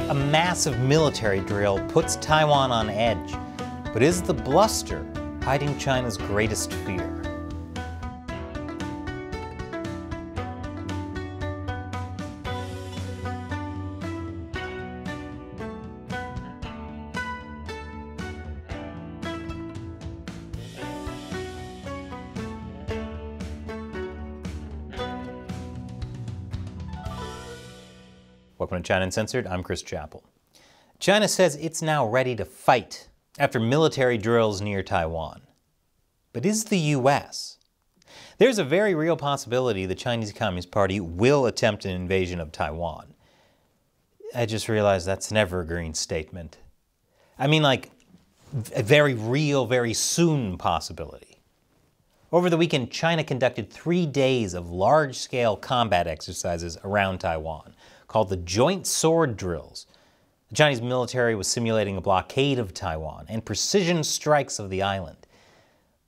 A massive military drill puts Taiwan on edge, but is the bluster hiding China's greatest fear? Welcome to China Uncensored, I'm Chris Chappell. China says it's now ready to fight after military drills near Taiwan. But is the U.S.? There's a very real possibility the Chinese Communist Party will attempt an invasion of Taiwan. I just realized that's an evergreen statement. I mean, like, a very real, very soon possibility. Over the weekend, China conducted 3 days of large-scale combat exercises around Taiwan, called the Joint Sword Drills. The Chinese military was simulating a blockade of Taiwan and precision strikes of the island.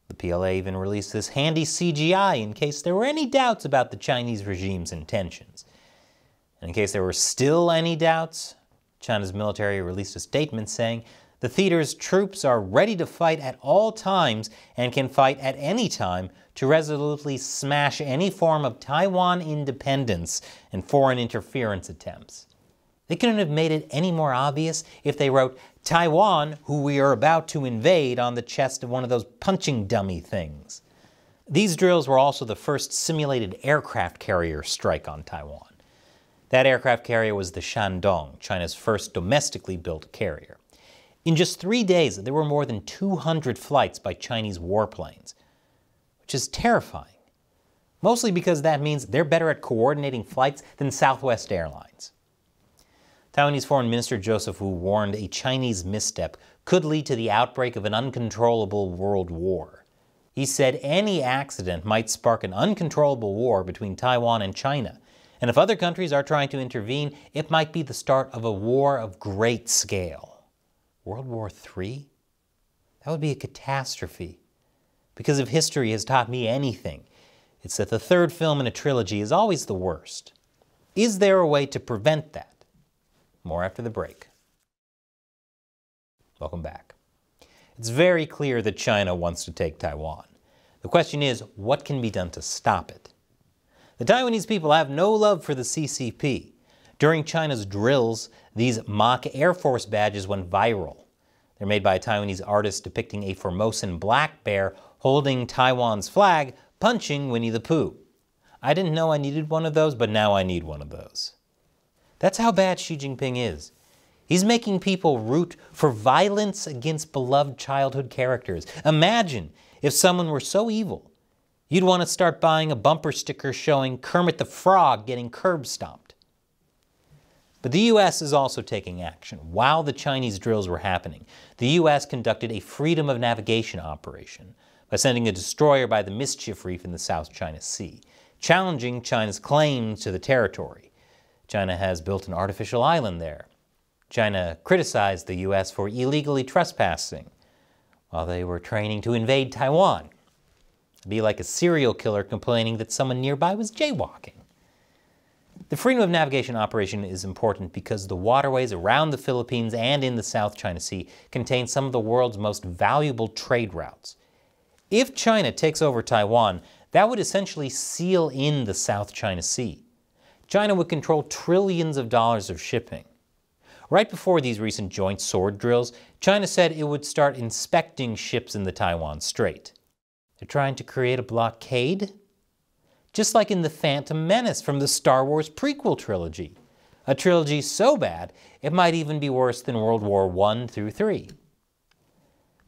The PLA even released this handy CGI in case there were any doubts about the Chinese regime's intentions. And in case there were still any doubts, China's military released a statement saying the theater's troops are ready to fight at all times and can fight at any time to resolutely smash any form of Taiwan independence and foreign interference attempts. They couldn't have made it any more obvious if they wrote Taiwan, who we are about to invade, on the chest of one of those punching dummy things. These drills were also the first simulated aircraft carrier strike on Taiwan. That aircraft carrier was the Shandong, China's first domestically built carrier. In just 3 days, there were more than 200 flights by Chinese warplanes, which is terrifying. Mostly because that means they're better at coordinating flights than Southwest Airlines. Taiwanese Foreign Minister Joseph Wu warned a Chinese misstep could lead to the outbreak of an uncontrollable world war. He said any accident might spark an uncontrollable war between Taiwan and China, and if other countries are trying to intervene, it might be the start of a war of great scale. World War III? That would be a catastrophe. Because if history has taught me anything, it's that the third film in a trilogy is always the worst. Is there a way to prevent that? More after the break. Welcome back. It's very clear that China wants to take Taiwan. The question is, what can be done to stop it? The Taiwanese people have no love for the CCP. During China's drills, these mock Air Force badges went viral. They're made by a Taiwanese artist depicting a Formosan black bear holding Taiwan's flag, punching Winnie the Pooh. I didn't know I needed one of those, but now I need one of those. That's how bad Xi Jinping is. He's making people root for violence against beloved childhood characters. Imagine if someone were so evil, you'd want to start buying a bumper sticker showing Kermit the Frog getting curb stomped. But the U.S. is also taking action. While the Chinese drills were happening, the U.S. conducted a freedom of navigation operation by sending a destroyer by the Mischief Reef in the South China Sea, challenging China's claims to the territory. China has built an artificial island there. China criticized the U.S. for illegally trespassing while they were training to invade Taiwan. It'd be like a serial killer complaining that someone nearby was jaywalking. The Freedom of Navigation operation is important because the waterways around the Philippines and in the South China Sea contain some of the world's most valuable trade routes. If China takes over Taiwan, that would essentially seal in the South China Sea. China would control trillions of dollars of shipping. Right before these recent joint sword drills, China said it would start inspecting ships in the Taiwan Strait. They're trying to create a blockade? Just like in The Phantom Menace from the Star Wars prequel trilogy. A trilogy so bad, it might even be worse than World War I through III.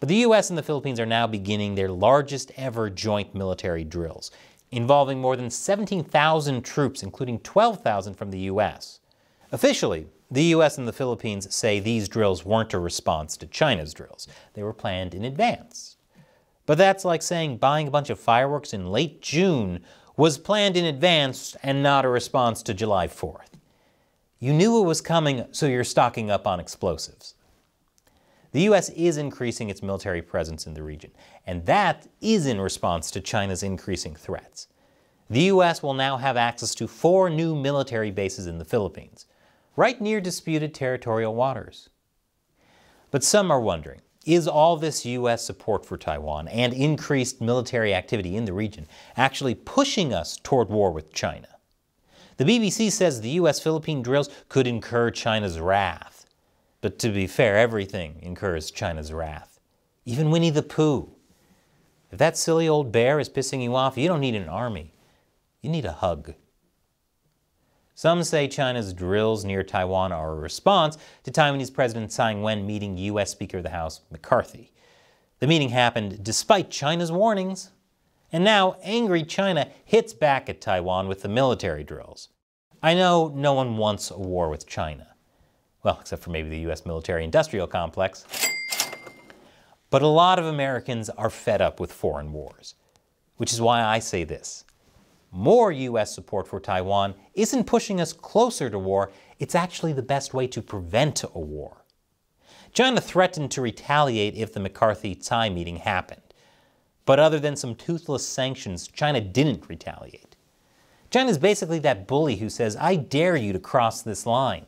But the U.S. and the Philippines are now beginning their largest ever joint military drills, involving more than 17,000 troops, including 12,000 from the U.S. Officially, the U.S. and the Philippines say these drills weren't a response to China's drills. They were planned in advance. But that's like saying buying a bunch of fireworks in late June was planned in advance and not a response to July 4th. You knew it was coming, so you're stocking up on explosives. The U.S. is increasing its military presence in the region, and that is in response to China's increasing threats. The U.S. will now have access to 4 new military bases in the Philippines. right near disputed territorial waters. But some are wondering, is all this U.S. support for Taiwan and increased military activity in the region actually pushing us toward war with China? The BBC says the U.S.-Philippine drills could incur China's wrath. But to be fair, everything incurs China's wrath. Even Winnie the Pooh. If that silly old bear is pissing you off, you don't need an army. You need a hug. Some say China's drills near Taiwan are a response to Taiwanese President Tsai Ing-wen meeting U.S. Speaker of the House McCarthy. The meeting happened despite China's warnings. And now, angry China hits back at Taiwan with the military drills. I know no one wants a war with China. Well, except for maybe the U.S. military-industrial complex. But a lot of Americans are fed up with foreign wars. Which is why I say this. More U.S. support for Taiwan isn't pushing us closer to war, it's actually the best way to prevent a war. China threatened to retaliate if the McCarthy-Tsai meeting happened. But other than some toothless sanctions, China didn't retaliate. China's basically that bully who says, I dare you to cross this line.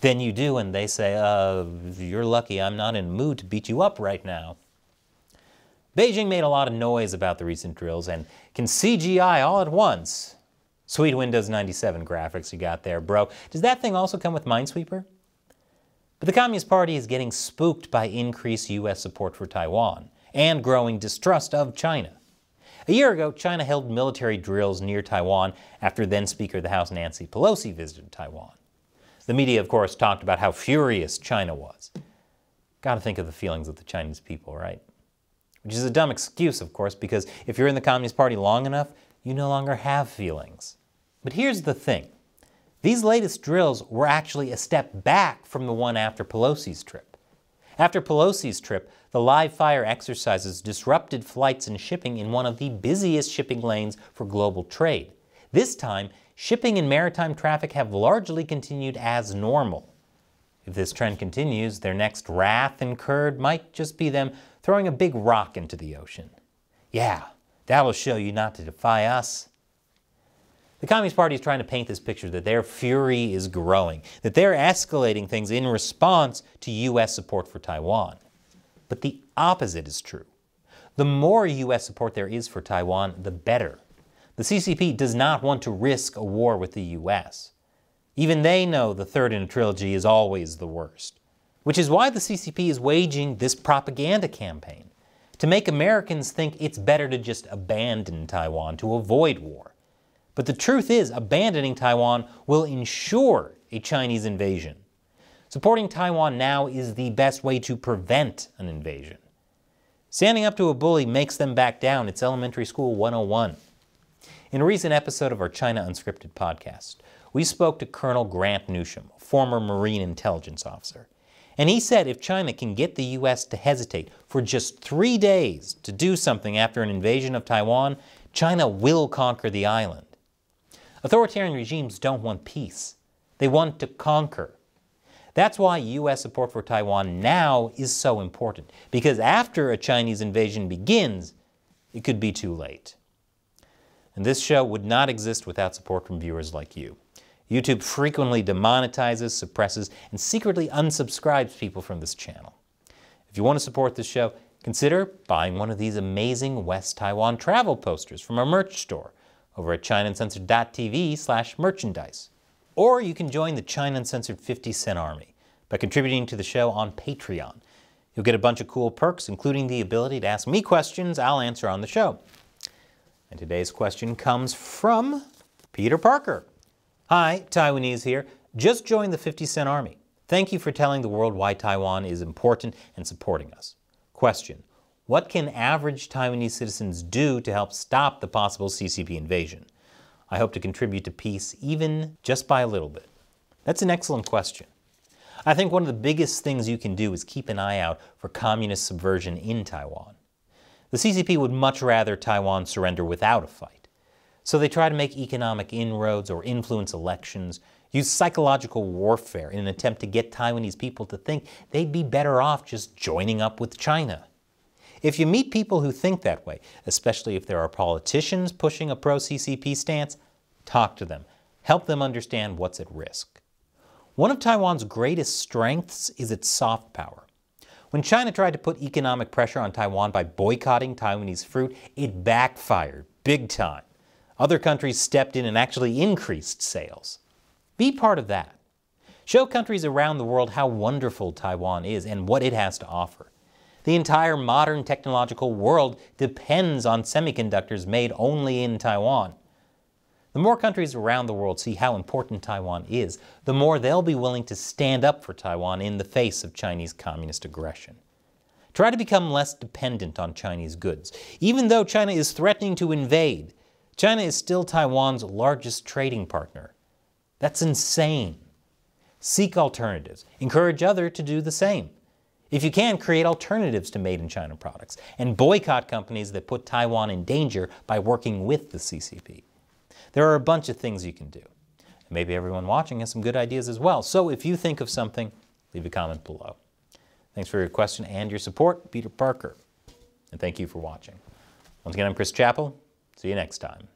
Then you do, and they say, you're lucky I'm not in the mood to beat you up right now. Beijing made a lot of noise about the recent drills and can CGI all at once. Sweet Windows 97 graphics you got there, bro. Does that thing also come with Minesweeper? But the Communist Party is getting spooked by increased U.S. support for Taiwan and growing distrust of China. A year ago, China held military drills near Taiwan after then-Speaker of the House Nancy Pelosi visited Taiwan. The media, of course, talked about how furious China was. Gotta think of the feelings of the Chinese people, right? Which is a dumb excuse, of course, because if you're in the Communist Party long enough, you no longer have feelings. But here's the thing. These latest drills were actually a step back from the one after Pelosi's trip. After Pelosi's trip, the live-fire exercises disrupted flights and shipping in one of the busiest shipping lanes for global trade. This time, shipping and maritime traffic have largely continued as normal. If this trend continues, their next wrath incurred might just be them throwing a big rock into the ocean. Yeah, that'll show you not to defy us. The Communist Party is trying to paint this picture that their fury is growing, that they're escalating things in response to U.S. support for Taiwan. But the opposite is true. The more U.S. support there is for Taiwan, the better. The CCP does not want to risk a war with the U.S. Even they know the third in a trilogy is always the worst. Which is why the CCP is waging this propaganda campaign, to make Americans think it's better to just abandon Taiwan to avoid war. But the truth is, abandoning Taiwan will ensure a Chinese invasion. Supporting Taiwan now is the best way to prevent an invasion. Standing up to a bully makes them back down. It's Elementary School 101. In a recent episode of our China Unscripted podcast, we spoke to Colonel Grant Newsham, a former Marine intelligence officer. And he said if China can get the U.S. to hesitate for just 3 days to do something after an invasion of Taiwan, China will conquer the island. Authoritarian regimes don't want peace. They want to conquer. That's why U.S. support for Taiwan now is so important, because after a Chinese invasion begins, it could be too late. And this show would not exist without support from viewers like you. YouTube frequently demonetizes, suppresses, and secretly unsubscribes people from this channel. If you want to support this show, consider buying one of these amazing West Taiwan travel posters from our merch store over at ChinaUncensored.tv/merchandise. Or you can join the China Uncensored 50-cent army by contributing to the show on Patreon. You'll get a bunch of cool perks, including the ability to ask me questions I'll answer on the show. And today's question comes from Peter Parker. Hi, Taiwanese here. Just joined the 50-cent army. Thank you for telling the world why Taiwan is important and supporting us. Question: what can average Taiwanese citizens do to help stop the possible CCP invasion? I hope to contribute to peace even just by a little bit. That's an excellent question. I think one of the biggest things you can do is keep an eye out for communist subversion in Taiwan. The CCP would much rather Taiwan surrender without a fight. So they try to make economic inroads or influence elections, use psychological warfare in an attempt to get Taiwanese people to think they'd be better off just joining up with China. If you meet people who think that way, especially if there are politicians pushing a pro-CCP stance, talk to them. Help them understand what's at risk. One of Taiwan's greatest strengths is its soft power. When China tried to put economic pressure on Taiwan by boycotting Taiwanese fruit, it backfired big time. Other countries stepped in and actually increased sales. Be part of that. Show countries around the world how wonderful Taiwan is and what it has to offer. The entire modern technological world depends on semiconductors made only in Taiwan. The more countries around the world see how important Taiwan is, the more they'll be willing to stand up for Taiwan in the face of Chinese communist aggression. Try to become less dependent on Chinese goods. Even though China is threatening to invade, China is still Taiwan's largest trading partner. That's insane. Seek alternatives. Encourage others to do the same. If you can, create alternatives to made-in-China products and boycott companies that put Taiwan in danger by working with the CCP. There are a bunch of things you can do. Maybe everyone watching has some good ideas as well. So if you think of something, leave a comment below. Thanks for your question and your support, Peter Parker. And thank you for watching. Once again, I'm Chris Chappell. See you next time.